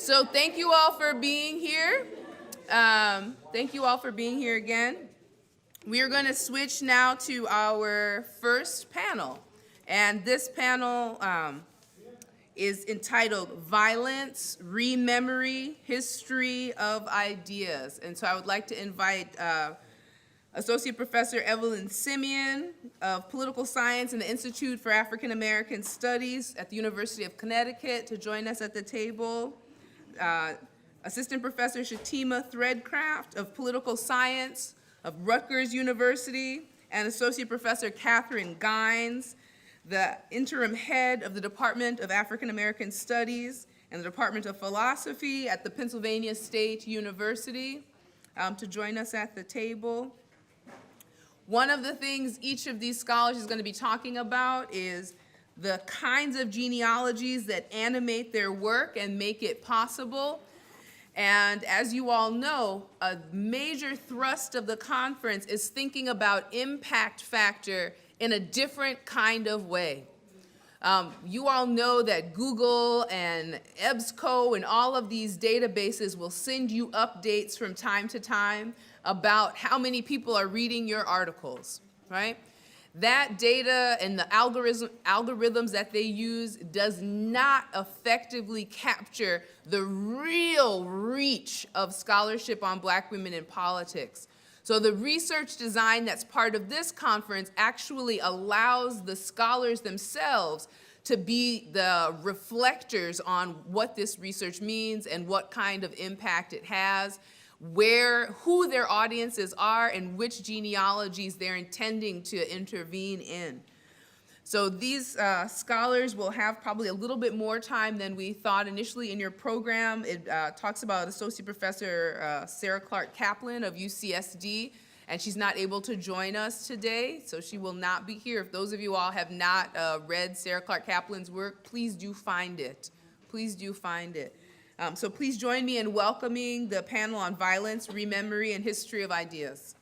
So thank you all for being here. Thank you all for being here again. We are going to switch now to our first panel. And this panel is entitled Violence, ReMemory, History of Ideas. And so I would like to invite Associate Professor Evelyn Simien of Political Science in the Institute for African American Studies at the University of Connecticut to join us at the table. Assistant Professor Shatima Threadcraft of Political Science of Rutgers University, and Associate Professor Kathryn Gines, the interim head of the Department of African American Studies and the Department of Philosophy at the Pennsylvania State University, to join us at the table. One of the things each of these scholars is going to be talking about is the kinds of genealogies that animate their work and make it possible. And as you all know, a major thrust of the conference is thinking about impact factor in a different kind of way. You all know that Google and EBSCO and all of these databases will send you updates from time to time about how many people are reading your articles, right? That data and the algorithms that they use does not effectively capture the real reach of scholarship on Black women in politics. So the research design that's part of this conference actually allows the scholars themselves to be the reflectors on what this research means and what kind of impact it has, who their audiences are, and which genealogies they're intending to intervene in. So these scholars will have probably a little bit more time than we thought initially in your program. It talks about Associate Professor Sarah Clark Kaplan of UCSD, and she's not able to join us today, so she will not be here. If those of you all have not read Sarah Clark Kaplan's work, please do find it. Please do find it. So please join me in welcoming the panel on violence, ReMemory, and history of ideas.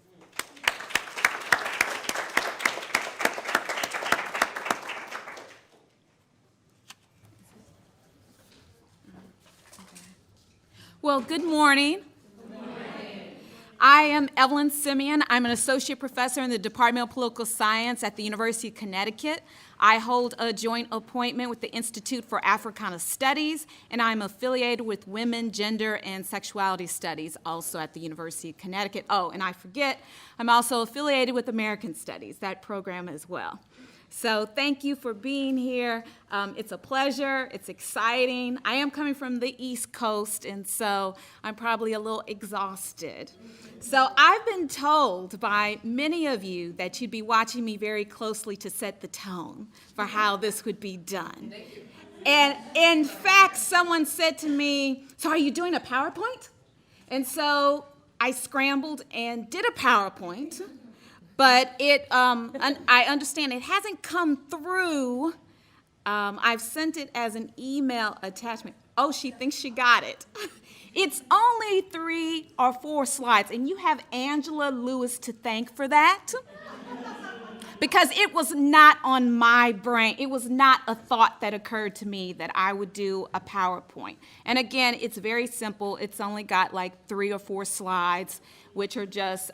Well, good morning. I am Evelyn Simien. I'm an associate professor in the Department of Political Science at the University of Connecticut. I hold a joint appointment with the Institute for Africana Studies, and I'm affiliated with Women, Gender, and Sexuality Studies, also at the University of Connecticut. Oh, and I forget, I'm also affiliated with American Studies, that program as well. So thank you for being here. It's a pleasure. It's exciting. I am coming from the East Coast, and so I'm probably a little exhausted. So I've been told by many of you that you'd be watching me very closely to set the tone for how this would be done. And in fact, someone said to me, "So are you doing a PowerPoint?" And so I scrambled and did a PowerPoint. But I understand it hasn't come through. I've sent it as an email attachment. Oh, she thinks she got it. It's only 3 or 4 slides, and you have Angela Lewis to thank for that. Because it was not on my brain. It was not a thought that occurred to me that I would do a PowerPoint. And again, it's very simple. It's only got like 3 or 4 slides, which are just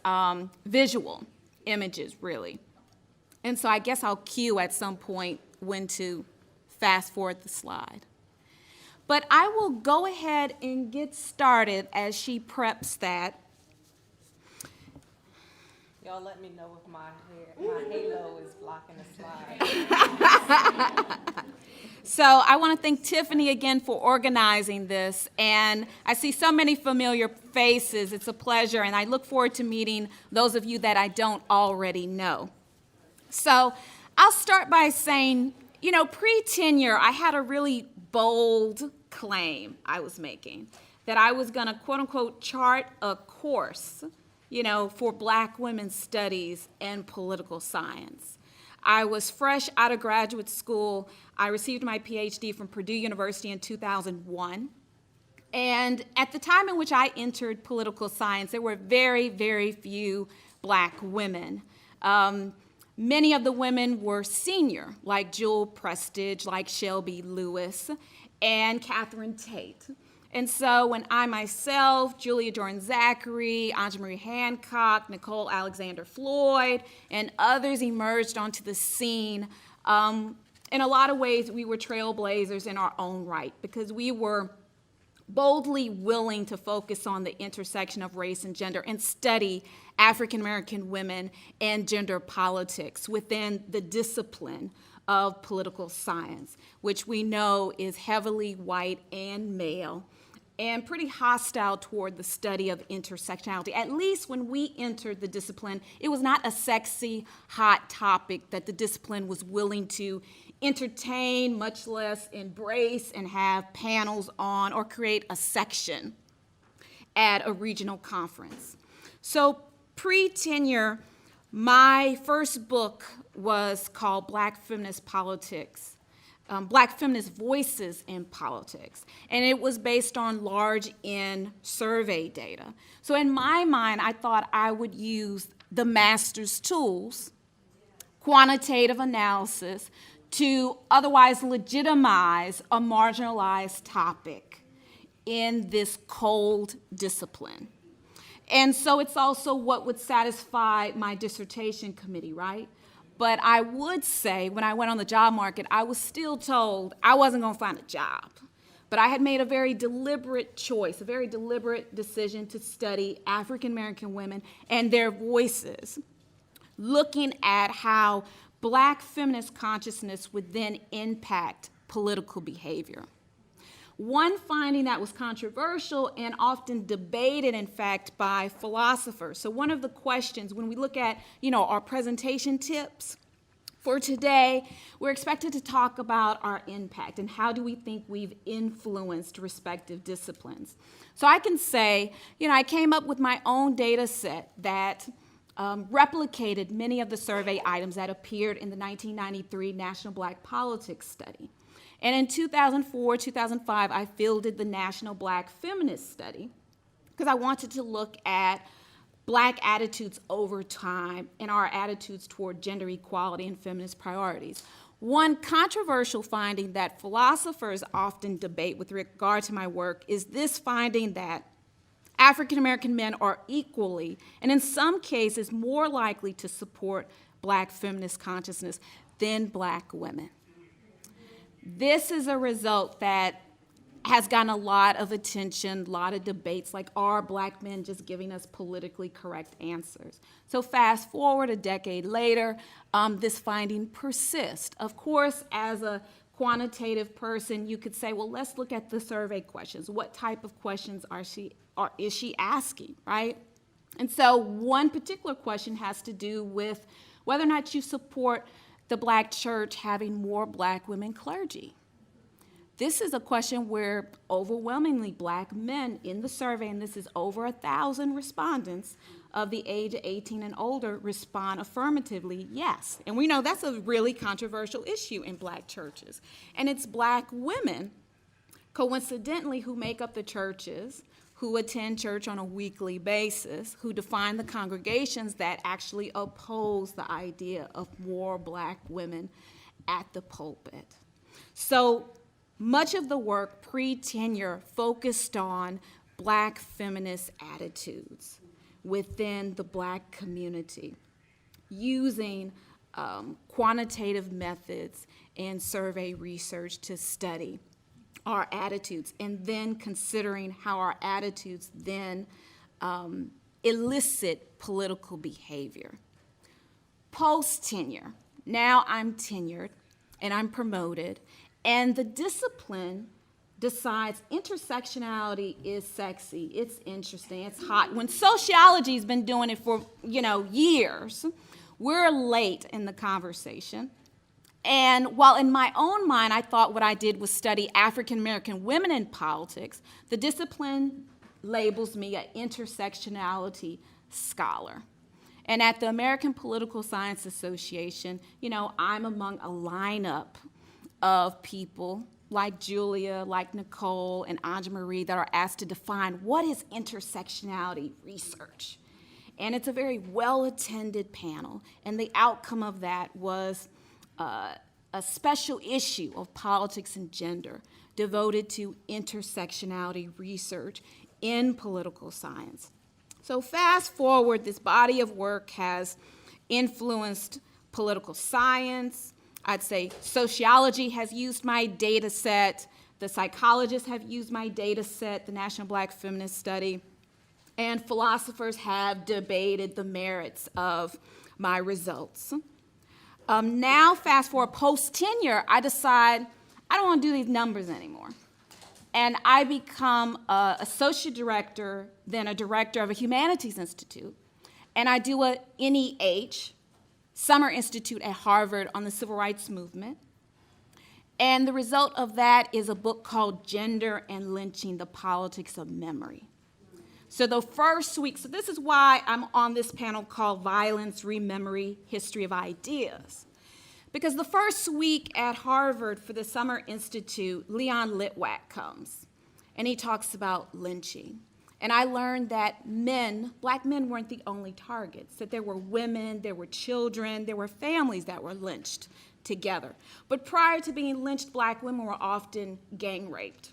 visual images, really. And so I guess I'll cue at some point when to fast forward the slide. But I will go ahead and get started as she preps that. Y'all let me know if my halo is blocking the slide. So I want to thank Tiffany again for organizing this, and I see so many familiar faces. It's a pleasure, and I look forward to meeting those of you that I don't already know. So I'll start by saying, pre-tenure, I had a really bold claim I was making, that I was going to, quote-unquote, chart a course, for Black women's studies and political science. I was fresh out of graduate school. I received my PhD from Purdue University in 2001. And at the time in which I entered political science, there were very, very few Black women. Many of the women were senior, like Jewel Prestige, like Shelby Lewis, and Catherine Tate. And so when I myself, Julia Jordan-Zachary, Anjamarie Hancock, Nicole Alexander Floyd, and others emerged onto the scene, in a lot of ways we were trailblazers in our own right because we were boldly willing to focus on the intersection of race and gender and study African American women and gender politics within the discipline of political science, which we know is heavily white and male and pretty hostile toward the study of intersectionality. At least when we entered the discipline, it was not a sexy, hot topic that the discipline was willing to entertain, much less embrace and have panels on or create a section at a regional conference. So pre-tenure, my first book was called Black Feminist Politics, Black Feminist Voices in Politics, and it was based on large N survey data. So in my mind, I thought I would use the master's tools, quantitative analysis, to otherwise legitimize a marginalized topic in this cold discipline. And so it's also what would satisfy my dissertation committee, right? But I would say when I went on the job market, I was still told I wasn't going to find a job. But I had made a very deliberate choice, a very deliberate decision to study African American women and their voices, looking at how Black feminist consciousness would then impact political behavior. One finding that was controversial and often debated, in fact, by philosophers. So one of the questions when we look at, our presentation tips for today, we're expected to talk about our impact and how do we think we've influenced respective disciplines. So I can say, I came up with my own data set that replicated many of the survey items that appeared in the 1993 National Black Politics Study. And in 2004, 2005, I fielded the National Black Feminist Study because I wanted to look at Black attitudes over time and our attitudes toward gender equality and feminist priorities. One controversial finding that philosophers often debate with regard to my work is this finding that African American men are equally, and in some cases more likely to support Black feminist consciousness than Black women. This is a result that has gotten a lot of attention, a lot of debates, like are Black men just giving us politically correct answers? So fast forward a decade later, this finding persists. Of course, as a quantitative person, you could say, well, let's look at the survey questions. What type of questions is she asking, right? And so one particular question has to do with whether or not you support the Black church having more Black women clergy. This is a question where overwhelmingly Black men in the survey, and this is over 1,000 respondents of the age of 18 and older, respond affirmatively, yes. And we know that's a really controversial issue in Black churches. And it's Black women, coincidentally, who make up the churches, who attend church on a weekly basis, who define the congregations that actually oppose the idea of more Black women at the pulpit. So much of the work pre-tenure focused on Black feminist attitudes within the Black community, using quantitative methods and survey research to study our attitudes, and then considering how our attitudes then elicit political behavior. Post-tenure, now I'm tenured and I'm promoted, and the discipline decides intersectionality is sexy, it's interesting, it's hot. When sociology's been doing it for, years, we're late in the conversation. And while in my own mind I thought what I did was study African American women in politics, the discipline labels me an intersectionality scholar. And at the American Political Science Association, I'm among a lineup of people like Julia, like Nicole, and Anjamarie that are asked to define what is intersectionality research. And it's a very well-attended panel, and the outcome of that was a special issue of Politics and Gender devoted to intersectionality research in political science. So fast forward, this body of work has influenced political science. I'd say sociology has used my data set. The psychologists have used my data set, the National Black Feminist Study. And philosophers have debated the merits of my results. Now, fast forward, post-tenure, I decide I don't want to do these numbers anymore. And I become an associate director, then a director of a humanities institute. And I do a NEH, Summer Institute at Harvard on the Civil Rights Movement. And the result of that is a book called Gender and Lynching, The Politics of Memory. So the first week, so this is why I'm on this panel called Violence, ReMemory, History of Ideas. Because the first week at Harvard for the Summer Institute, Leon Litwack comes, and he talks about lynching. And I learned that men, black men, weren't the only targets, that there were women, there were children, there were families that were lynched together. But prior to being lynched, black women were often gang raped,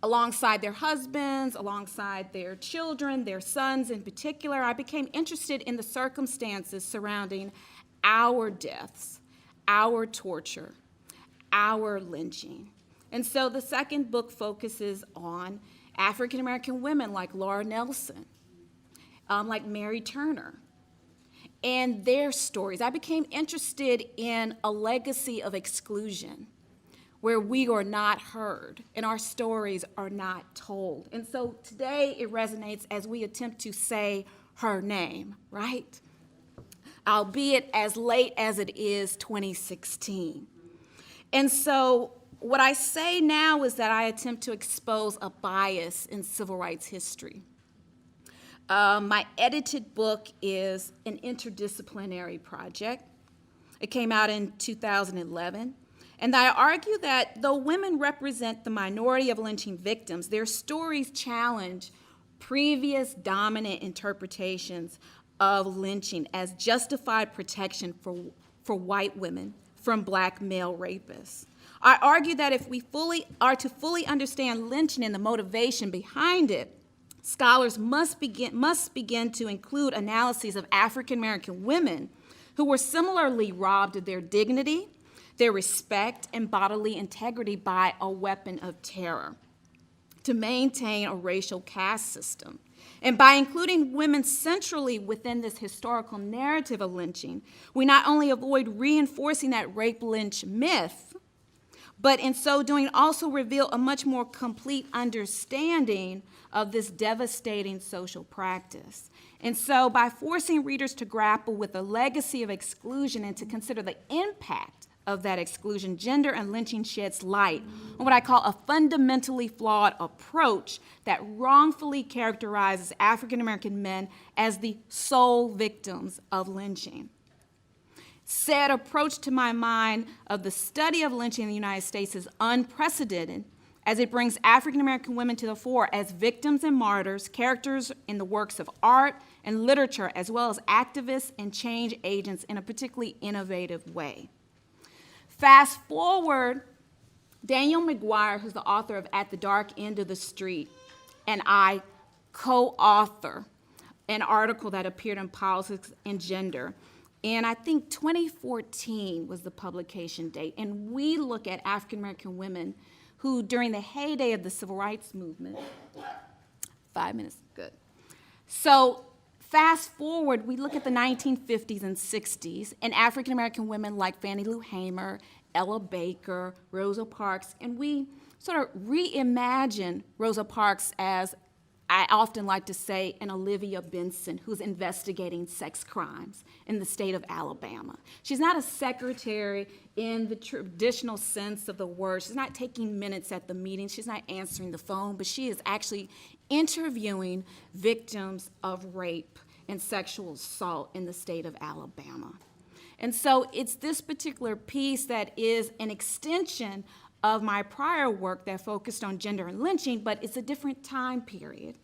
alongside their husbands, alongside their children, their sons in particular. I became interested in the circumstances surrounding our deaths, our torture, our lynching. And so the second book focuses on African American women like Laura Nelson, like Mary Turner, and their stories. I became interested in a legacy of exclusion where we are not heard and our stories are not told. And so today it resonates as we attempt to say her name, right? Albeit as late as it is 2016. And so what I say now is that I attempt to expose a bias in civil rights history. My edited book is an interdisciplinary project. It came out in 2011. And I argue that though women represent the minority of lynching victims, their stories challenge previous dominant interpretations of lynching as justified protection for white women from black male rapists. I argue that if we are to fully understand lynching and the motivation behind it, scholars must begin to include analyses of African American women who were similarly robbed of their dignity, their respect, and bodily integrity by a weapon of terror to maintain a racial caste system. And by including women centrally within this historical narrative of lynching, we not only avoid reinforcing that rape-lynch myth, but in so doing also reveal a much more complete understanding of this devastating social practice. And so by forcing readers to grapple with the legacy of exclusion and to consider the impact of that exclusion, Gender and Lynching sheds light on what I call a fundamentally flawed approach that wrongfully characterizes African American men as the sole victims of lynching. Said approach, to my mind, of the study of lynching in the United States is unprecedented, as it brings African American women to the fore as victims and martyrs, characters in the works of art and literature, as well as activists and change agents in a particularly innovative way. Fast forward, Daniel McGuire, who's the author of At the Dark End of the Street, and I co-author an article that appeared in Politics and Gender. And I think 2014 was the publication date. And we look at African American women who, during the heyday of the civil rights movement, 5 minutes, good. So fast forward, we look at the 1950s and 60s, and African American women like Fannie Lou Hamer, Ella Baker, Rosa Parks, and we sort of reimagine Rosa Parks as, I often like to say, an Olivia Benson who's investigating sex crimes in the state of Alabama. She's not a secretary in the traditional sense of the word. She's not taking minutes at the meeting. She's not answering the phone, but she is actually interviewing victims of rape and sexual assault in the state of Alabama. And so it's this particular piece that is an extension of my prior work that focused on gender and lynching, but it's a different time period.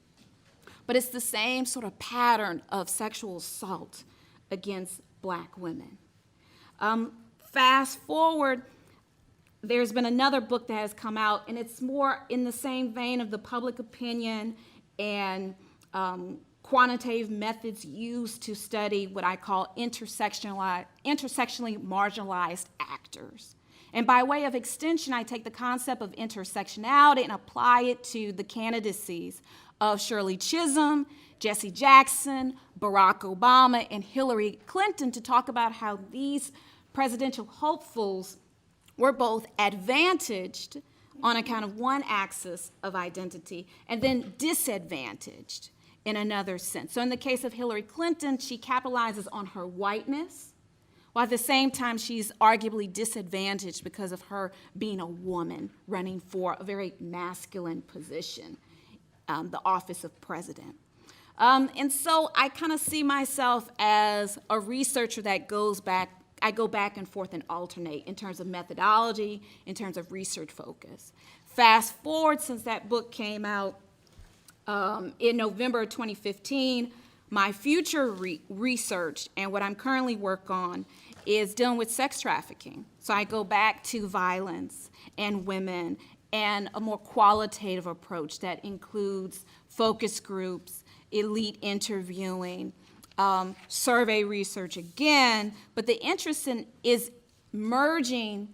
But it's the same sort of pattern of sexual assault against black women. Fast forward, there's been another book that has come out, and it's more in the same vein of the public opinion and quantitative methods used to study what I call intersectionally marginalized actors. And by way of extension, I take the concept of intersectionality and apply it to the candidacies of Shirley Chisholm, Jesse Jackson, Barack Obama, and Hillary Clinton to talk about how these presidential hopefuls were both advantaged on account of one axis of identity and then disadvantaged in another sense. So in the case of Hillary Clinton, she capitalizes on her whiteness, while at the same time she's arguably disadvantaged because of her being a woman running for a very masculine position, the office of president. And so I kind of see myself as a researcher that I go back and forth and alternate in terms of methodology, in terms of research focus. Fast forward since that book came out in November of 2015, my future research and what I'm currently working on is dealing with sex trafficking. So I go back to violence and women and a more qualitative approach that includes focus groups, elite interviewing, survey research again, but the interest is merging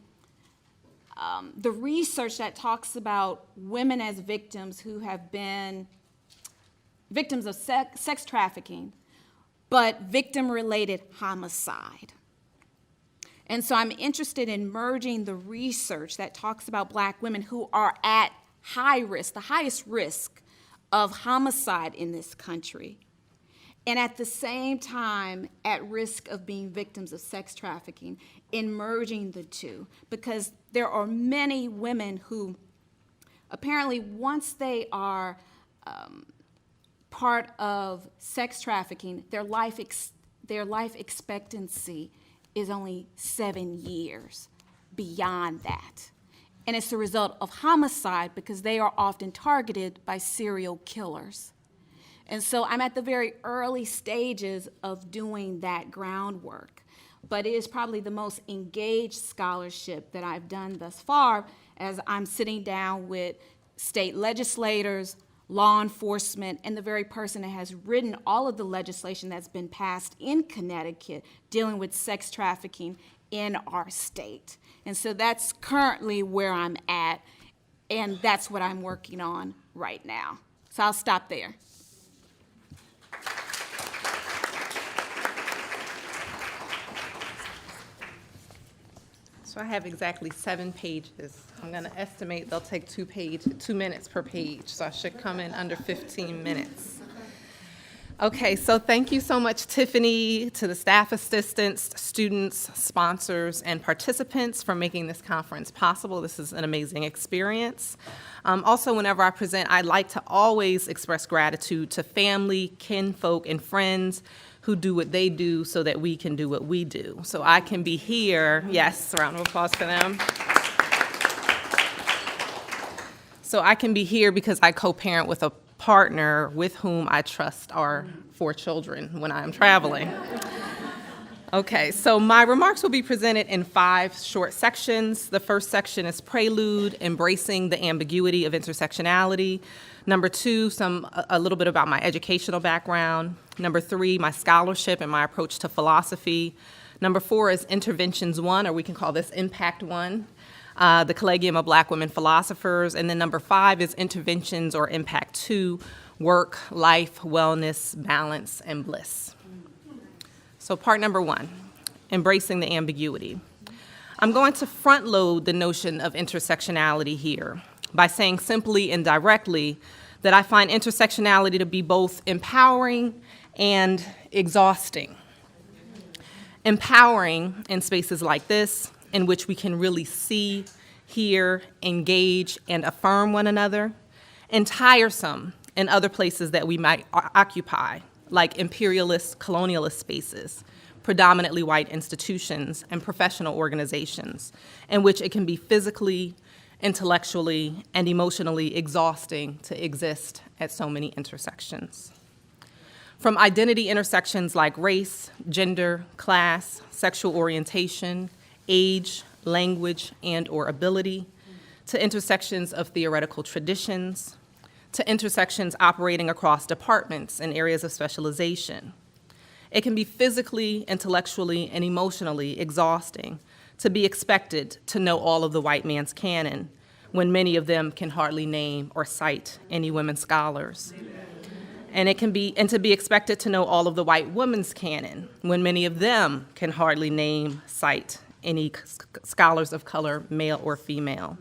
the research that talks about women as victims who have been victims of sex trafficking, but victim-related homicide. And so I'm interested in merging the research that talks about Black women who are at high risk, the highest risk of homicide in this country, and at the same time at risk of being victims of sex trafficking, in merging the two, because there are many women who apparently once they are part of sex trafficking, their life expectancy is only 7 years beyond that. And it's the result of homicide because they are often targeted by serial killers. And so I'm at the very early stages of doing that groundwork. But it is probably the most engaged scholarship that I've done thus far, as I'm sitting down with state legislators, law enforcement, and the very person that has written all of the legislation that's been passed in Connecticut dealing with sex trafficking in our state. And so that's currently where I'm at, and that's what I'm working on right now. So I'll stop there. So I have exactly 7 pages. I'm going to estimate they'll take 2 minutes per page, so I should come in under 15 minutes. Okay, so thank you so much, Tiffany, to the staff assistants, students, sponsors, and participants for making this conference possible. This is an amazing experience. Also, whenever I present, I like to always express gratitude to family, kinfolk, and friends who do what they do so that we can do what we do. So I can be here, yes, a round of applause for them. So I can be here because I co-parent with a partner with whom I trust our 4 children when I am traveling. Okay, so my remarks will be presented in 5 short sections. The first section is Prelude, Embracing the Ambiguity of Intersectionality. Number 2, a little bit about my educational background. Number 3, my scholarship and my approach to philosophy. Number 4 is Interventions 1, or we can call this Impact 1, the Collegium of Black Women Philosophers. And then number 5 is Interventions or Impact 2, Work, Life, Wellness, Balance, and Bliss. So part number 1, Embracing the Ambiguity. I'm going to front load the notion of intersectionality here by saying simply and directly that I find intersectionality to be both empowering and exhausting. Empowering in spaces like this, in which we can really see, hear, engage, and affirm one another, and tiresome in other places that we might occupy, like imperialist, colonialist spaces, predominantly white institutions, and professional organizations, in which it can be physically, intellectually, and emotionally exhausting to exist at so many intersections. From identity intersections like race, gender, class, sexual orientation, age, language, and/or ability, to intersections of theoretical traditions, to intersections operating across departments and areas of specialization. It can be physically, intellectually, and emotionally exhausting to be expected to know all of the white man's canon when many of them can hardly name or cite any women scholars. And to be expected to know all of the white woman's canon when many of them can hardly name, cite any scholars of color, male or female.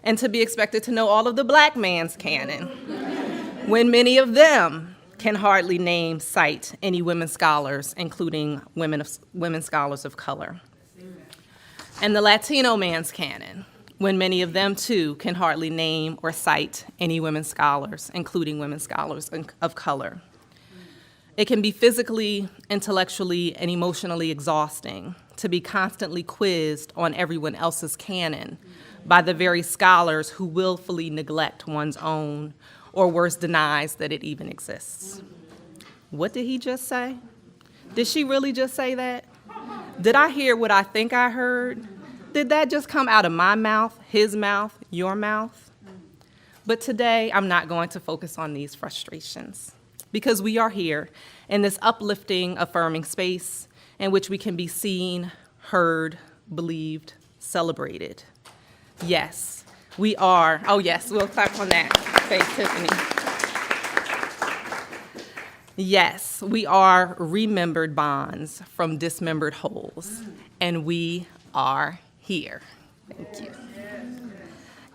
And to be expected to know all of the black man's canon when many of them can hardly name, cite any women scholars, including women scholars of color. And the Latino man's canon, when many of them, too, can hardly name or cite any women scholars, including women scholars of color. It can be physically, intellectually, and emotionally exhausting to be constantly quizzed on everyone else's canon by the very scholars who willfully neglect one's own, or worse, denies that it even exists. What did he just say? Did she really just say that? Did I hear what I think I heard? Did that just come out of my mouth, his mouth, your mouth? But today, I'm not going to focus on these frustrations, because we are here in this uplifting, affirming space in which we can be seen, heard, believed, celebrated. Yes, we are. Oh, yes, we'll clap on that. Thanks, Tiffany. Yes, we are remembered bonds from dismembered wholes, and we are here. Thank you.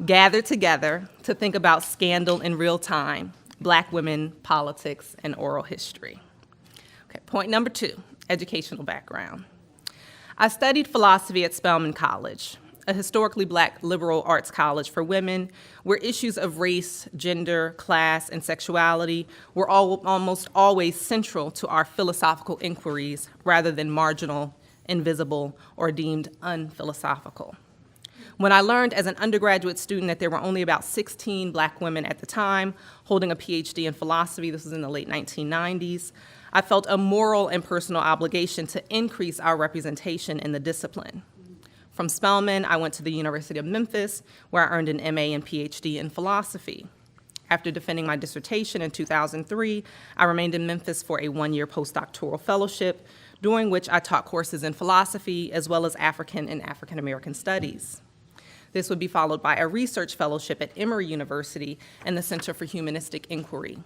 Gathered together to think about scandal in real time, Black women, politics, and oral history. Okay, point number 2, educational background. I studied philosophy at Spelman College, a historically Black liberal arts college for women, where issues of race, gender, class, and sexuality were almost always central to our philosophical inquiries rather than marginal, invisible, or deemed unphilosophical. When I learned as an undergraduate student that there were only about 16 Black women at the time holding a PhD in philosophy, this was in the late 1990s, I felt a moral and personal obligation to increase our representation in the discipline. From Spelman, I went to the University of Memphis, where I earned an MA and PhD in philosophy. After defending my dissertation in 2003, I remained in Memphis for a 1-year postdoctoral fellowship, during which I taught courses in philosophy as well as African and African American studies. This would be followed by a research fellowship at Emory University and the Center for Humanistic Inquiry.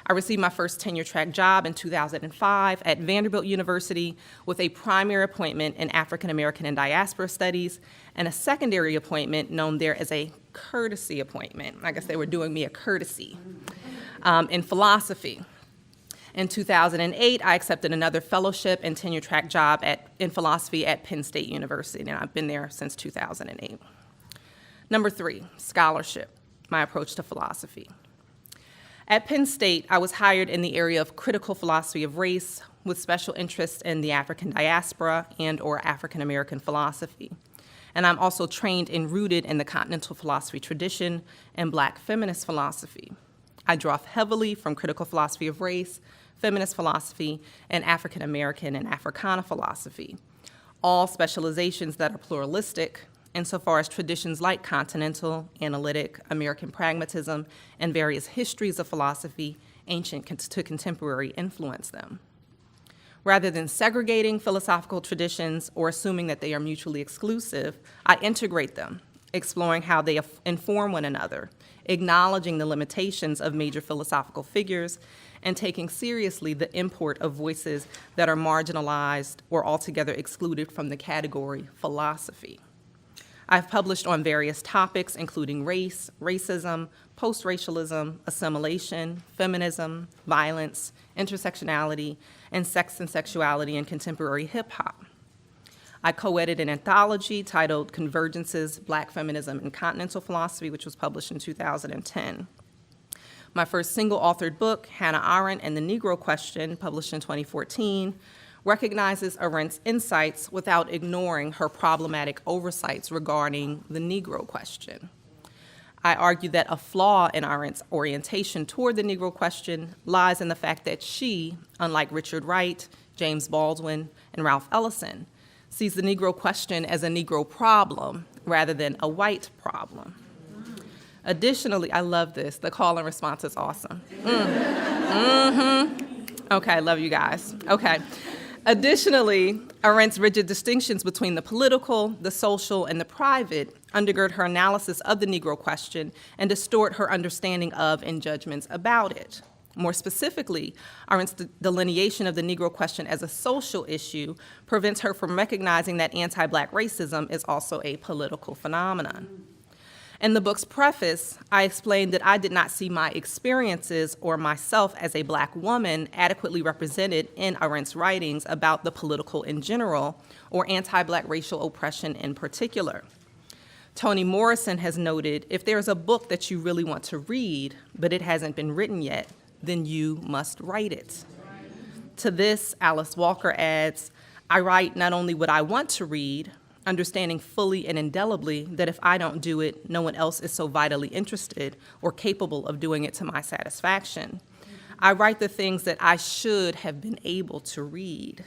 I received my first tenure-track job in 2005 at Vanderbilt University with a primary appointment in African American and diaspora studies and a secondary appointment known there as a courtesy appointment. I guess they were doing me a courtesy in philosophy. In 2008, I accepted another fellowship and tenure-track job in philosophy at Penn State University, and I've been there since 2008. Number 3, scholarship, my approach to philosophy. At Penn State, I was hired in the area of critical philosophy of race with special interest in the African diaspora and/or African American philosophy. And I'm also trained and rooted in the continental philosophy tradition and Black feminist philosophy. I draw heavily from critical philosophy of race, feminist philosophy, and African American and Africana philosophy, all specializations that are pluralistic insofar as traditions like continental, analytic, American pragmatism, and various histories of philosophy, ancient to contemporary, influence them. Rather than segregating philosophical traditions or assuming that they are mutually exclusive, I integrate them, exploring how they inform one another, acknowledging the limitations of major philosophical figures, and taking seriously the import of voices that are marginalized or altogether excluded from the category philosophy. I've published on various topics, including race, racism, post-racialism, assimilation, feminism, violence, intersectionality, and sex and sexuality in contemporary hip-hop. I co-edited an anthology titled Convergences, Black Feminism and Continental Philosophy, which was published in 2010. My first single-authored book, Hannah Arendt and the Negro Question, published in 2014, recognizes Arendt's insights without ignoring her problematic oversights regarding the Negro question. I argue that a flaw in Arendt's orientation toward the Negro question lies in the fact that she, unlike Richard Wright, James Baldwin, and Ralph Ellison, sees the Negro question as a Negro problem rather than a white problem. Additionally, I love this. The call and response is awesome. Okay, I love you guys. Okay. Additionally, Arendt's rigid distinctions between the political, the social, and the private undergird her analysis of the Negro question and distort her understanding of and judgments about it. More specifically, Arendt's delineation of the Negro question as a social issue prevents her from recognizing that anti-Black racism is also a political phenomenon. In the book's preface, I explained that I did not see my experiences or myself as a Black woman adequately represented in Arendt's writings about the political in general or anti-Black racial oppression in particular. Toni Morrison has noted, if there's a book that you really want to read, but it hasn't been written yet, then you must write it. To this, Alice Walker adds, I write not only what I want to read, understanding fully and indelibly that if I don't do it, no one else is so vitally interested or capable of doing it to my satisfaction. I write the things that I should have been able to read.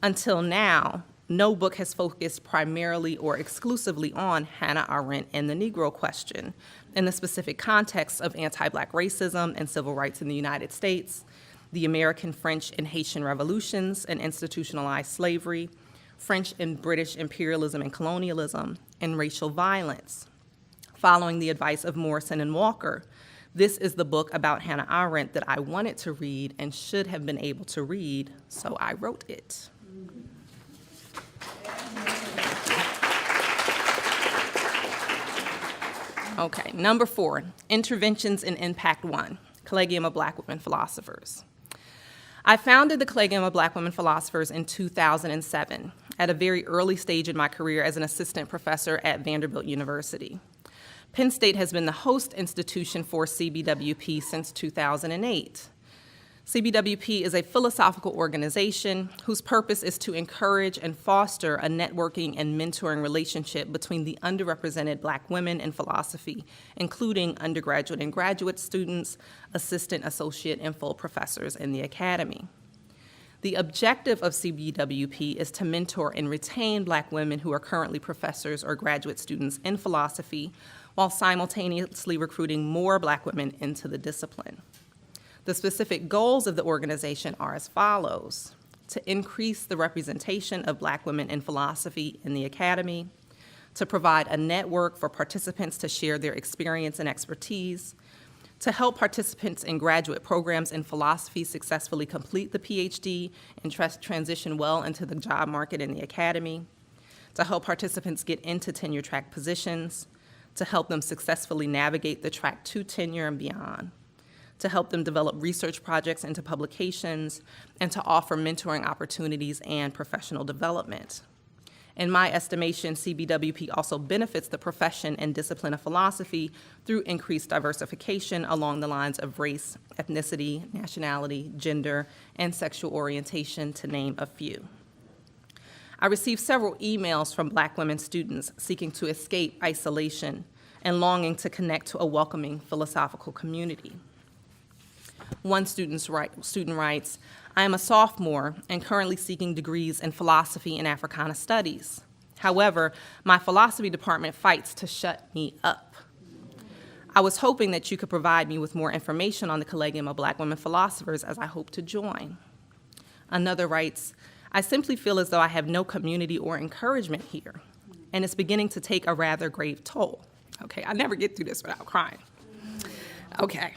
Until now, no book has focused primarily or exclusively on Hannah Arendt and the Negro question in the specific context of anti-Black racism and civil rights in the United States, the American, French, and Haitian revolutions and institutionalized slavery, French and British imperialism and colonialism, and racial violence. Following the advice of Morrison and Walker, this is the book about Hannah Arendt that I wanted to read and should have been able to read, so I wrote it. Okay, number 4, Interventions in Impact 1, Collegium of Black Women Philosophers. I founded the Collegium of Black Women Philosophers in 2007, at a very early stage in my career as an assistant professor at Vanderbilt University. Penn State has been the host institution for CBWP since 2008. CBWP is a philosophical organization whose purpose is to encourage and foster a networking and mentoring relationship between the underrepresented Black women in philosophy, including undergraduate and graduate students, assistant, associate, and full professors in the academy. The objective of CBWP is to mentor and retain Black women who are currently professors or graduate students in philosophy, while simultaneously recruiting more Black women into the discipline. The specific goals of the organization are as follows: to increase the representation of Black women in philosophy in the academy, to provide a network for participants to share their experience and expertise, to help participants in graduate programs in philosophy successfully complete the PhD and transition well into the job market in the academy, to help participants get into tenure-track positions, to help them successfully navigate the track to tenure and beyond, to help them develop research projects into publications, and to offer mentoring opportunities and professional development. In my estimation, CBWP also benefits the profession and discipline of philosophy through increased diversification along the lines of race, ethnicity, nationality, gender, and sexual orientation, to name a few. I received several emails from Black women students seeking to escape isolation and longing to connect to a welcoming philosophical community. One student writes, I am a sophomore and currently seeking degrees in philosophy and Africana studies. However, my philosophy department fights to shut me up. I was hoping that you could provide me with more information on the Collegium of Black Women Philosophers, as I hope to join. Another writes, I simply feel as though I have no community or encouragement here, and it's beginning to take a rather grave toll. Okay, I never get through this without crying. Okay.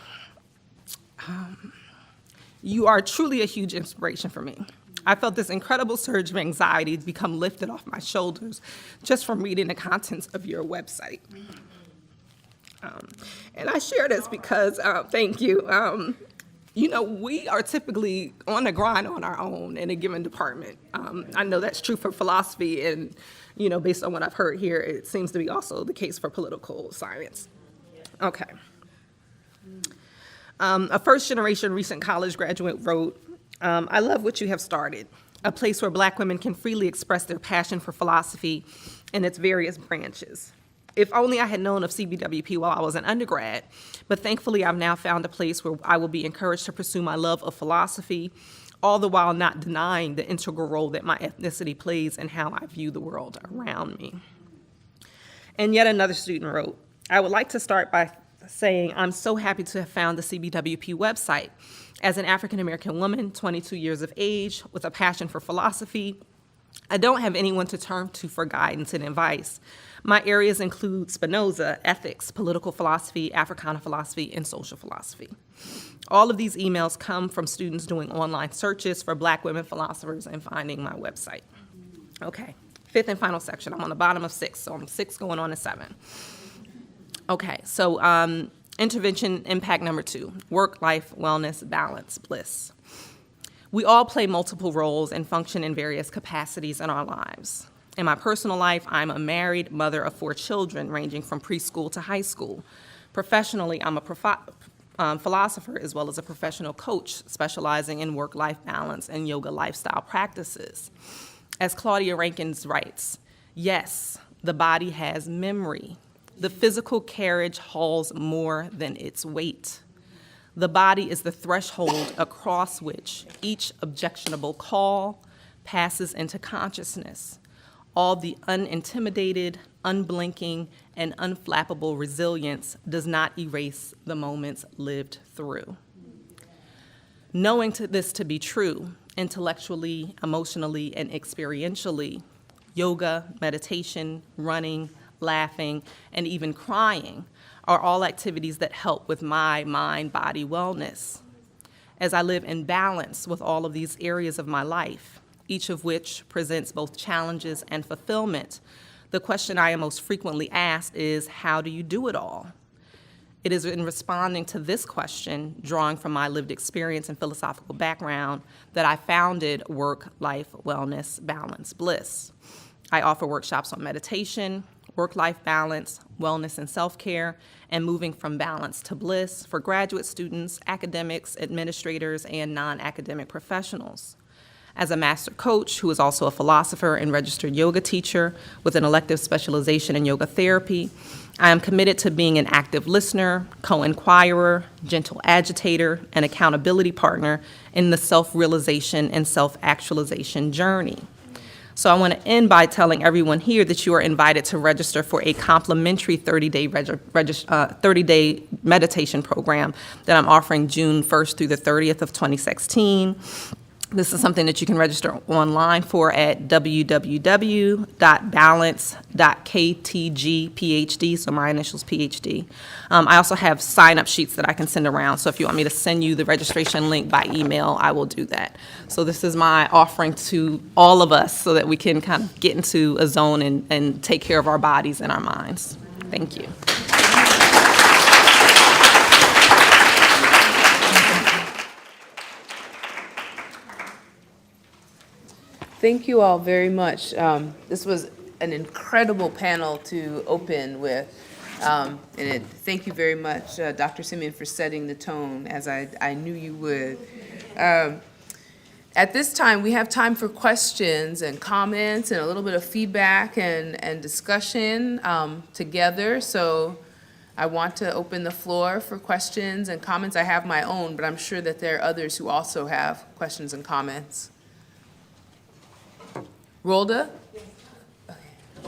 You are truly a huge inspiration for me. I felt this incredible surge of anxiety become lifted off my shoulders just from reading the contents of your website. And I share this because, thank you. We are typically on the grind on our own in a given department. I know that's true for philosophy, and based on what I've heard here, it seems to be also the case for political science. Okay. A first-generation recent college graduate wrote, I love what you have started, a place where Black women can freely express their passion for philosophy in its various branches. If only I had known of CBWP while I was an undergrad, but thankfully I've now found a place where I will be encouraged to pursue my love of philosophy all the while not denying the integral role that my ethnicity plays in how I view the world around me. And yet another student wrote, I would like to start by saying I'm so happy to have found the CBWP website. As an African-American woman, 22 years of age, with a passion for philosophy, I don't have anyone to turn to for guidance and advice. My areas include Spinoza, ethics, political philosophy, Africana philosophy, and social philosophy. All of these emails come from students doing online searches for Black women philosophers and finding my website. Okay, fifth and final section. I'm on the bottom of 6, so I'm 6 going on to 7. Okay, so intervention impact number 2, work-life wellness, balance, bliss. We all play multiple roles and function in various capacities in our lives. In my personal life, I'm a married mother of 4 children, ranging from preschool to high school. Professionally, I'm a philosopher as well as a professional coach specializing in work-life balance and yoga lifestyle practices. As Claudia Rankins writes, yes, the body has memory. The physical carriage hauls more than its weight. The body is the threshold across which each objectionable call passes into consciousness. All the unintimidated, unblinking, and unflappable resilience does not erase the moments lived through. Knowing this to be true, intellectually, emotionally, and experientially, yoga, meditation, running, laughing, and even crying are all activities that help with my mind-body wellness. As I live in balance with all of these areas of my life, each of which presents both challenges and fulfillment, the question I am most frequently asked is, how do you do it all? It is in responding to this question, drawing from my lived experience and philosophical background, that I founded Work-Life Wellness Balance Bliss. I offer workshops on meditation, work-life balance, wellness and self-care, and moving from balance to bliss for graduate students, academics, administrators, and non-academic professionals. As a master coach who is also a philosopher and registered yoga teacher with an elective specialization in yoga therapy, I am committed to being an active listener, co-inquirer, gentle agitator, and accountability partner in the self-realization and self-actualization journey. So I want to end by telling everyone here that you are invited to register for a complimentary 30-day meditation program that I'm offering June 1st through the 30th of 2016. This is something that you can register online for at www.balance.ktgphd, so my initials PhD. I also have sign-up sheets that I can send around, so if you want me to send you the registration link by email, I will do that. So this is my offering to all of us so that we can kind of get into a zone and take care of our bodies and our minds. Thank you. Thank you all very much. This was an incredible panel to open with. Thank you very much, Dr. Simien, for setting the tone, as I knew you would. At this time, we have time for questions and comments and a little bit of feedback and discussion together. So I want to open the floor for questions and comments. I have my own, but I'm sure that there are others who also have questions and comments. Rolda? Yes. Okay.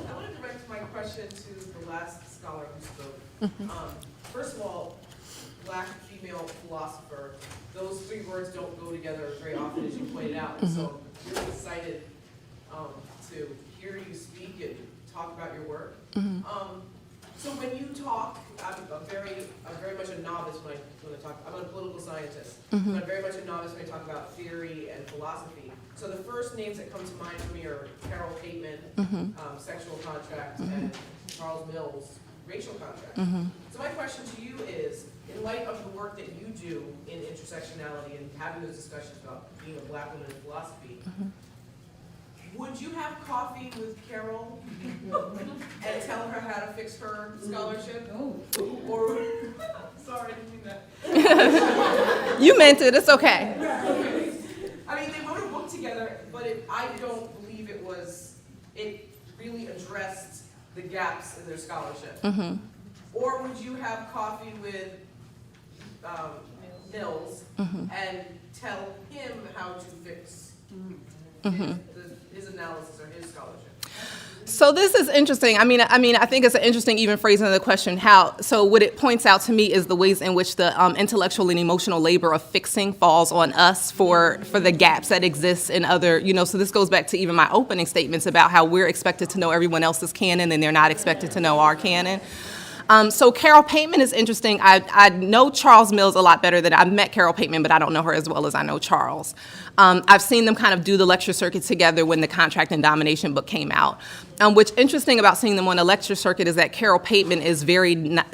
I want to direct my question to the last scholar who spoke. First of all, Black female philosopher, those 3 words don't go together very often, as you pointed out. So I'm really excited to hear you speak and talk about your work. So when you talk, I'm very much a novice when I talk. I'm a political scientist, but I'm very much a novice when I talk about theory and philosophy. So the first names that come to mind for me are Carol Pateman, sexual contract, and Charles Mills, racial contract. So my question to you is, in light of the work that you do in intersectionality and having those discussions about being a Black woman in philosophy, would you have coffee with Carol and tell her how to fix her scholarship? Or, sorry, I didn't mean that. You meant it, it's okay. I mean, they wrote a book together, but I don't believe it really addressed the gaps in their scholarship. Or would you have coffee with Mills and tell him how to fix his analysis or his scholarship? So this is interesting. I mean, I think it's an interesting even phrasing of the question. So what it points out to me is the ways in which the intellectual and emotional labor of fixing falls on us for the gaps that exist in other, so this goes back to even my opening statements about how we're expected to know everyone else's canon and they're not expected to know our canon. So Carol Pateman is interesting. I know Charles Mills a lot better than I've met Carol Pateman, but I don't know her as well as I know Charles. I've seen them kind of do the lecture circuit together when the Contract and Domination book came out. What's interesting about seeing them on the lecture circuit is that Carol Pateman is very much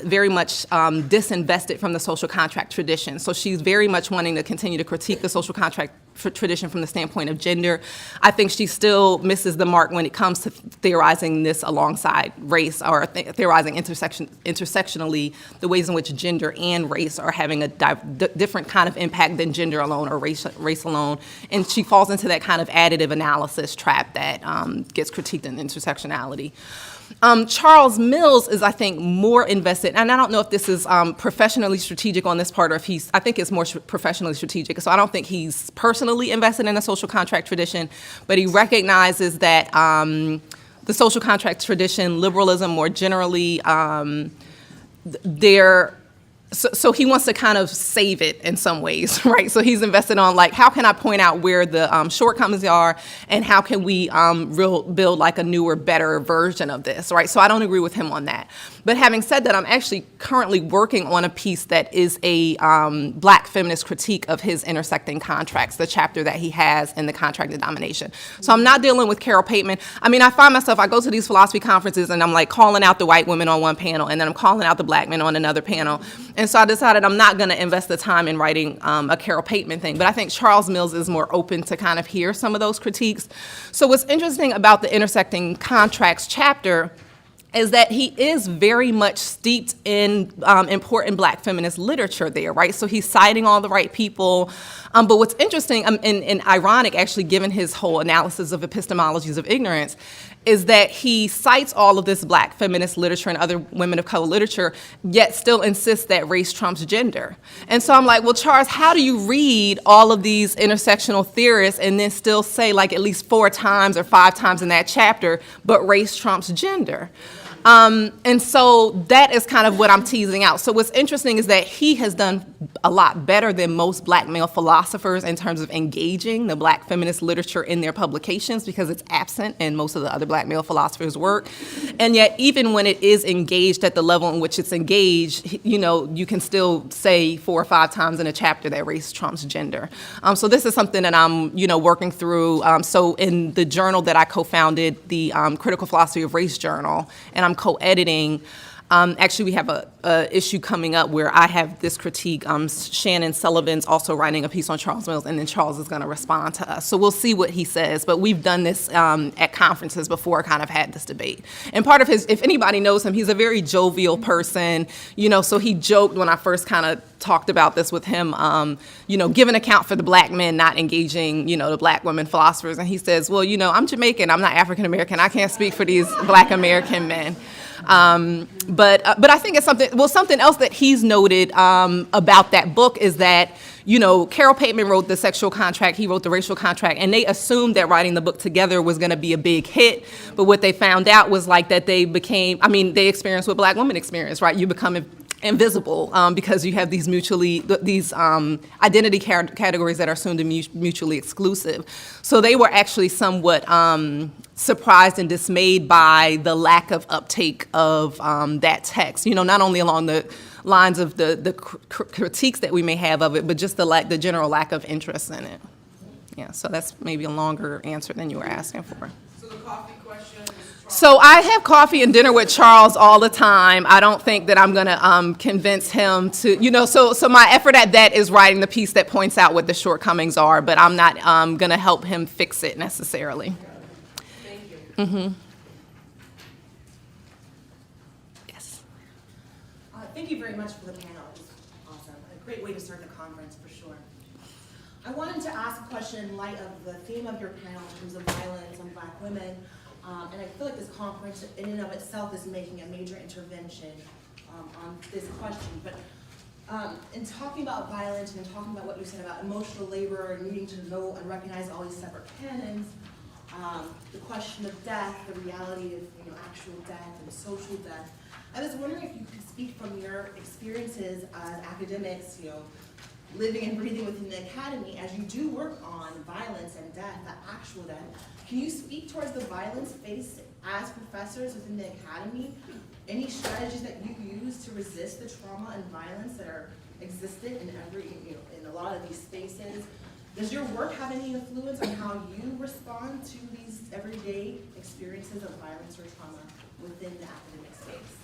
disinvested from the social contract tradition. So she's very much wanting to continue to critique the social contract tradition from the standpoint of gender. I think she still misses the mark when it comes to theorizing this alongside race, or theorizing intersectionally the ways in which gender and race are having a different kind of impact than gender alone or race alone. And she falls into that kind of additive analysis trap that gets critiqued in intersectionality. Charles Mills is, I think, more invested, and I don't know if this is professionally strategic on this part, or if I think it's more professionally strategic, so I don't think he's personally invested in the social contract tradition, but he recognizes that the social contract tradition, liberalism more generally, So he wants to kind of save it in some ways, right? So he's invested on, like, how can I point out where the shortcomings are, and how can we build like a newer, better version of this, right? So I don't agree with him on that. But having said that, I'm actually currently working on a piece that is a Black feminist critique of his intersecting contracts, the chapter that he has in the Contract and Domination. So I'm not dealing with Carol Pateman. I mean, I find myself, I go to these philosophy conferences and I'm like calling out the white women on one panel, and then I'm calling out the Black men on another panel. And so I decided I'm not going to invest the time in writing a Carol Pateman thing. But I think Charles Mills is more open to kind of hear some of those critiques. So what's interesting about the intersecting contracts chapter is that he is very much steeped in important Black feminist literature there, right? So he's citing all the right people. But what's interesting and ironic, actually, given his whole analysis of epistemologies of ignorance, is that he cites all of this Black feminist literature and other women of color literature, yet still insists that race trumps gender. And so I'm like, well, Charles, how do you read all of these intersectional theorists and then still say, like, at least 4 times or 5 times in that chapter, but race trumps gender? And so that is kind of what I'm teasing out. So what's interesting is that he has done a lot better than most Black male philosophers in terms of engaging the Black feminist literature in their publications, because it's absent in most of the other Black male philosophers' work. And yet, even when it is engaged at the level in which it's engaged, you can still say 4 or 5 times in a chapter that race trumps gender. So this is something that I'm, working through. So in the journal that I co-founded, the Critical Philosophy of Race Journal, and I'm co-editing. Actually, we have a issue coming up where I have this critique. Shannon Sullivan's also writing a piece on Charles Mills, and then Charles is going to respond to us. So we'll see what he says. But we've done this at conferences before, kind of had this debate. And part of his, if anybody knows him, he's a very jovial person. So he joked when I first kind of talked about this with him, give an account for the Black men not engaging, the Black women philosophers. And he says, well, I'm Jamaican, I'm not African American, I can't speak for these Black American men. But I think it's something else that he's noted about that book is that, Carol Pateman wrote the sexual contract, he wrote the racial contract, and they assumed that writing the book together was going to be a big hit. But what they found out was like that they experienced what Black women experience, right? You become invisible because you have these identity categories that are assumed to be mutually exclusive. So they were actually somewhat surprised and dismayed by the lack of uptake of that text. Not only along the lines of the critiques that we may have of it, but just the general lack of interest in it. Yeah, so that's maybe a longer answer than you were asking for. So the coffee question. So I have coffee and dinner with Charles all the time. I don't think that I'm going to convince him to, so my effort at that is writing the piece that points out what the shortcomings are, but I'm not going to help him fix it necessarily. Thank you. Mm-hmm. Yes. Thank you very much for the panel. It was awesome. A great way to start the conference, for sure. I wanted to ask a question in light of the theme of your panel in terms of violence on Black women. And I feel like this conference in and of itself is making a major intervention on this question. But In talking about violence and talking about what you said about emotional labor and needing to know and recognize all these separate canons, the question of death, the reality of actual death and social death, I was wondering if you could speak from your experiences as academics, living and breathing within the academy, as you do work on violence and death, the actual death. Can you speak towards the violence faced as professors within the academy? Any strategies that you use to resist the trauma and violence that are existent in in a lot of these spaces? Does your work have any influence on how you respond to these everyday experiences of violence or trauma within the academic space?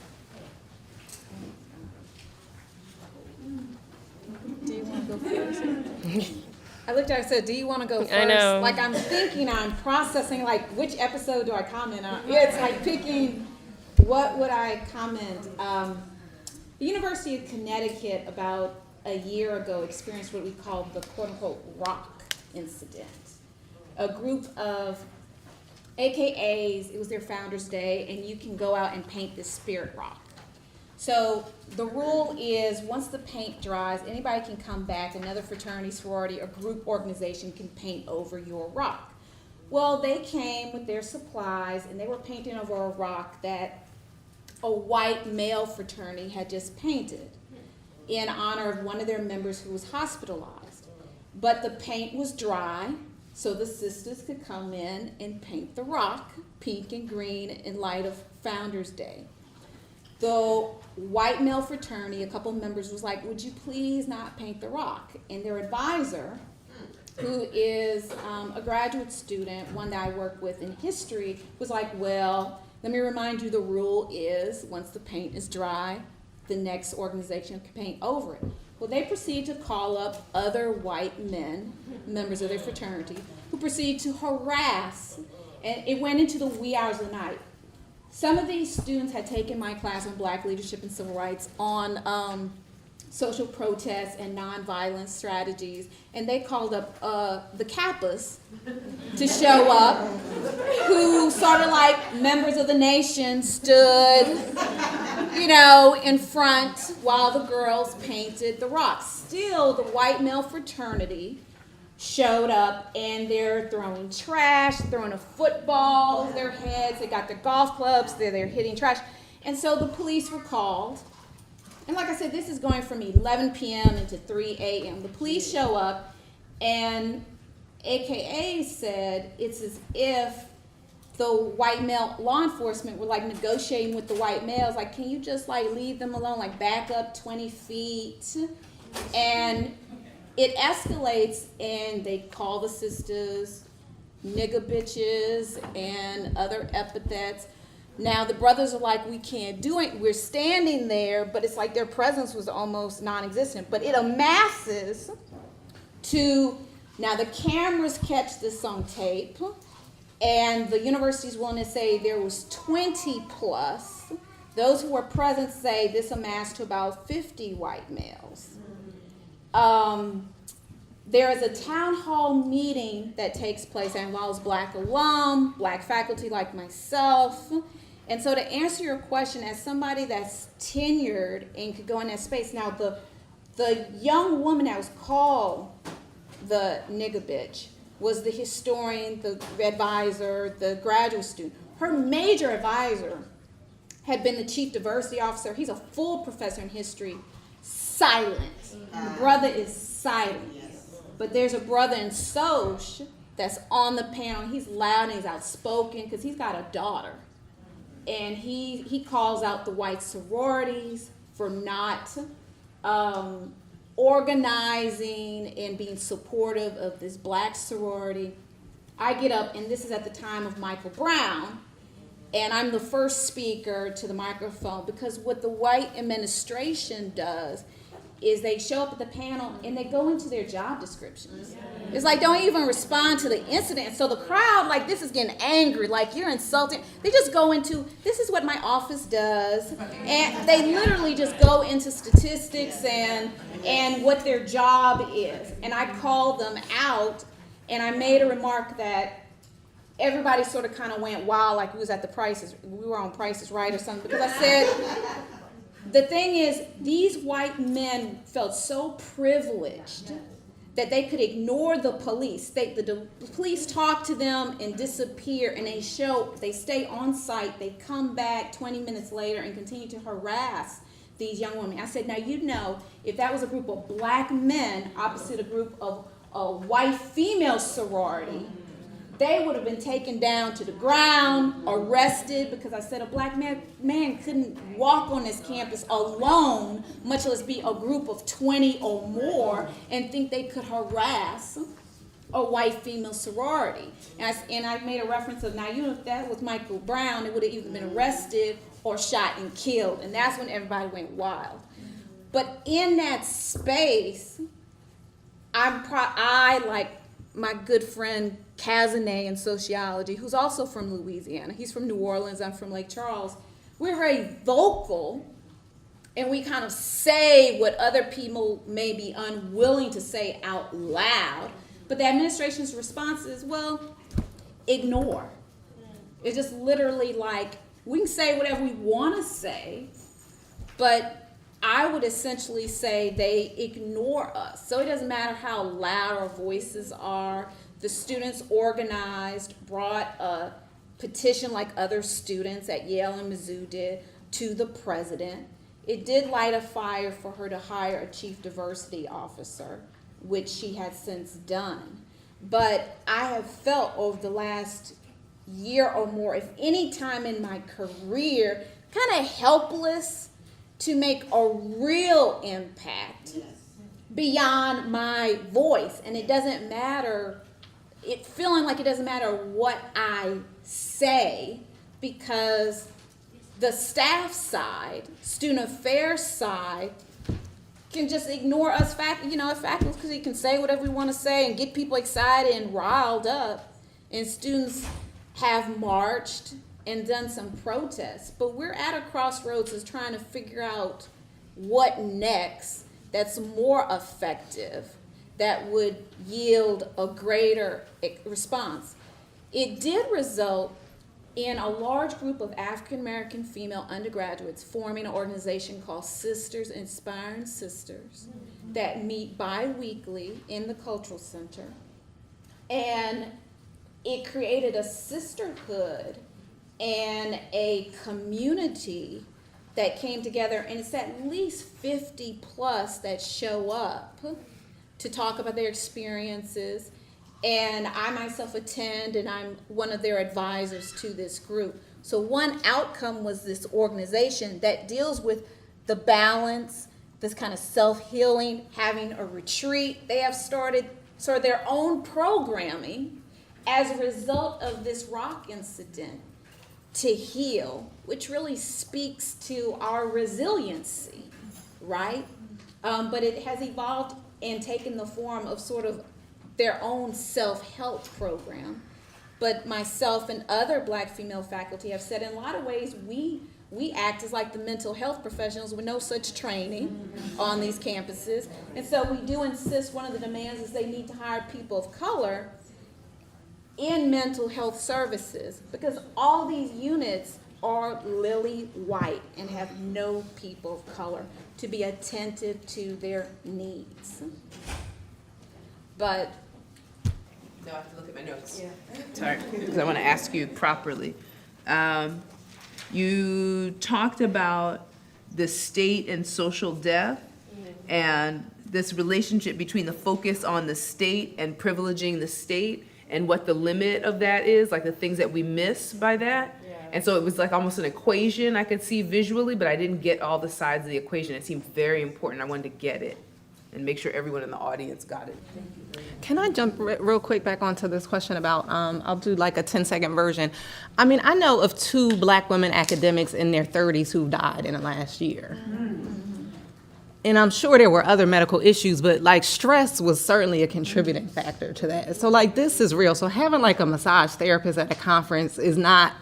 Do you want to go first? I looked at her and said, do you want to go first? I know. Like I'm processing, like which episode do I comment on? It's like picking what would I comment. The University of Connecticut about a year ago experienced what we call the quote unquote rock incident. A group of AKAs, it was their Founders Day, and you can go out and paint this spirit rock. So the rule is once the paint dries, anybody can come back, another fraternity, sorority, or group organization can paint over your rock. Well, they came with their supplies and they were painting over a rock that a white male fraternity had just painted in honor of one of their members who was hospitalized. But the paint was dry, so the sisters could come in and paint the rock pink and green in light of Founders Day. The white male fraternity, a couple members was like, would you please not paint the rock? And their advisor, who is a graduate student, one that I work with in history, was like, well, let me remind you the rule is once the paint is dry, the next organization can paint over it. Well, they proceed to call up other white men, members of their fraternity, who proceed to harass, and it went into the wee hours of the night. Some of these students had taken my class on Black leadership and civil rights on social protests and nonviolence strategies, and they called up the Kappas to show up, who sort of like members of the nation stood, in front while the girls painted the rocks. Still, the white male fraternity showed up and they're throwing trash, throwing a football over their heads, they got their golf clubs, they're hitting trash. And so the police were called. And like I said, this is going from 11 p.m. into 3 a.m. The police show up and AKA said it's as if the white male law enforcement were like negotiating with the white males, like, can you just like leave them alone, like back up 20 feet? And it escalates and they call the sisters nigga bitches and other epithets. Now the brothers are like, we can't do it. We're standing there, but it's like their presence was almost non-existent. But it amasses to, now the cameras catch this on tape, and the university's willing to say there was 20 plus. Those who were present say this amassed to about 50 white males. There is a town hall meeting that takes place that involves Black alum, Black faculty like myself. And so to answer your question, as somebody that's tenured and could go in that space, now the young woman that was called the nigga bitch was the historian, the advisor, the graduate student. Her major advisor had been the chief diversity officer. He's a full professor in history, silent. The brother is silent. But there's a brother in Soch that's on the panel. He's loud and he's outspoken because he's got a daughter. And he calls out the white sororities for not organizing and being supportive of this Black sorority. I get up, and this is at the time of Michael Brown, and I'm the first speaker to the microphone because what the white administration does is they show up at the panel and they go into their job descriptions. It's like, don't even respond to the incident. So the crowd, like, this is getting angry, like, you're insulting. They just go into, this is what my office does. And they literally just go into statistics and what their job is. And I called them out, and I made a remark that everybody sort of kind of went wild, like we was at we were on Price is Right or something, because I said, The thing is, these white men felt so privileged that they could ignore the police. The police talk to them and disappear, and they stay on site. They come back 20 minutes later and continue to harass these young women. I said, now you know, if that was a group of black men opposite a group of a white female sorority, they would have been taken down to the ground, arrested, because I said a black man couldn't walk on this campus alone, much less be a group of 20 or more, and think they could harass a white female sorority. And I made a reference of, now you know, if that was Michael Brown, it would have either been arrested or shot and killed, and that's when everybody went wild. But in that space, I like my good friend Cazanet in sociology, who's also from Louisiana. He's from New Orleans, I'm from Lake Charles. We're very vocal, and we kind of say what other people may be unwilling to say out loud. But the administration's response is, well, ignore. It's just literally like, we can say whatever we want to say, but I would essentially say they ignore us. So it doesn't matter how loud our voices are. The students organized, brought a petition like other students at Yale and Mizzou did to the president. It did light a fire for her to hire a chief diversity officer, which she has since done. But I have felt over the last year or more, if any time in my career, kind of helpless to make a real impact beyond my voice. And it doesn't matter, feeling like it doesn't matter what I say, because the staff side, student affairs side, can just ignore us faculty can say whatever we want to say and get people excited and riled up. And students have marched and done some protests, but we're at a crossroads as trying to figure out what next that's more effective, that would yield a greater response. It did result in a large group of African American female undergraduates forming an organization called Sisters Inspiring Sisters that meet bi-weekly in the Cultural Center. And it created a sisterhood and a community that came together, and it's at least 50 plus that show up to talk about their experiences. And I myself attend, and I'm one of their advisors to this group. So one outcome was this organization that deals with the balance, this kind of self-healing, having a retreat. They have started sort of their own programming as a result of this rock incident to heal, which really speaks to our resiliency, right? But it has evolved and taken the form of sort of their own self-help program. But myself and other black female faculty have said in a lot of ways we act as like the mental health professionals with no such training on these campuses. And so we do insist one of the demands is they need to hire people of color in mental health services, because all these units are lily white and have no people of color to be attentive to their needs. But no, I have to look at my notes. Yeah. Sorry, because I want to ask you properly. You talked about the state and social death and this relationship between the focus on the state and privileging the state and what the limit of that is, like the things that we miss by that. Yeah. And so it was like almost an equation I could see visually, but I didn't get all the sides of the equation. It seemed very important. I wanted to get it and make sure everyone in the audience got it. Thank you very much. Can I jump real quick back onto this question about, I'll do like a 10-second version. I mean, I know of 2 black women academics in their 30s who died in the last year. And I'm sure there were other medical issues, but like stress was certainly a contributing factor to that. So like this is real. So having like a massage therapist at a conference is not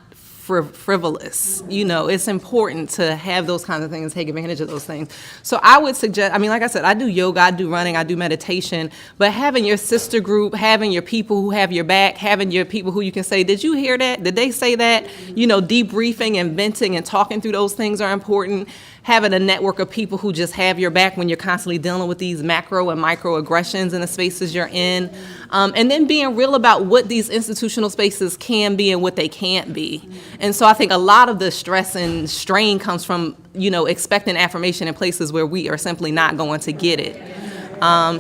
frivolous. You know, it's important to have those kinds of things, take advantage of those things. So I would suggest, I mean, like I said, I do yoga, I do running, I do meditation, but having your sister group, having your people who have your back, having your people who you can say, did you hear that? Did they say that? You know, debriefing and venting and talking through those things are important. having a network of people who just have your back when you're constantly dealing with these macro and microaggressions in the spaces you're in. And then being real about what these institutional spaces can be and what they can't be. And so I think a lot of the stress and strain comes from, expecting affirmation in places where we are simply not going to get it.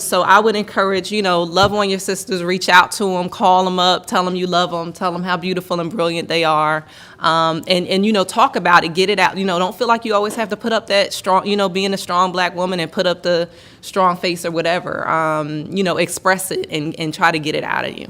So I would encourage, love on your sisters, reach out to them, call them up, tell them you love them, tell them how beautiful and brilliant they are, and talk about it, get it out. Don't feel like you always have to put up that strong, being a strong black woman and put up the strong face or whatever. Express it and try to get it out of you.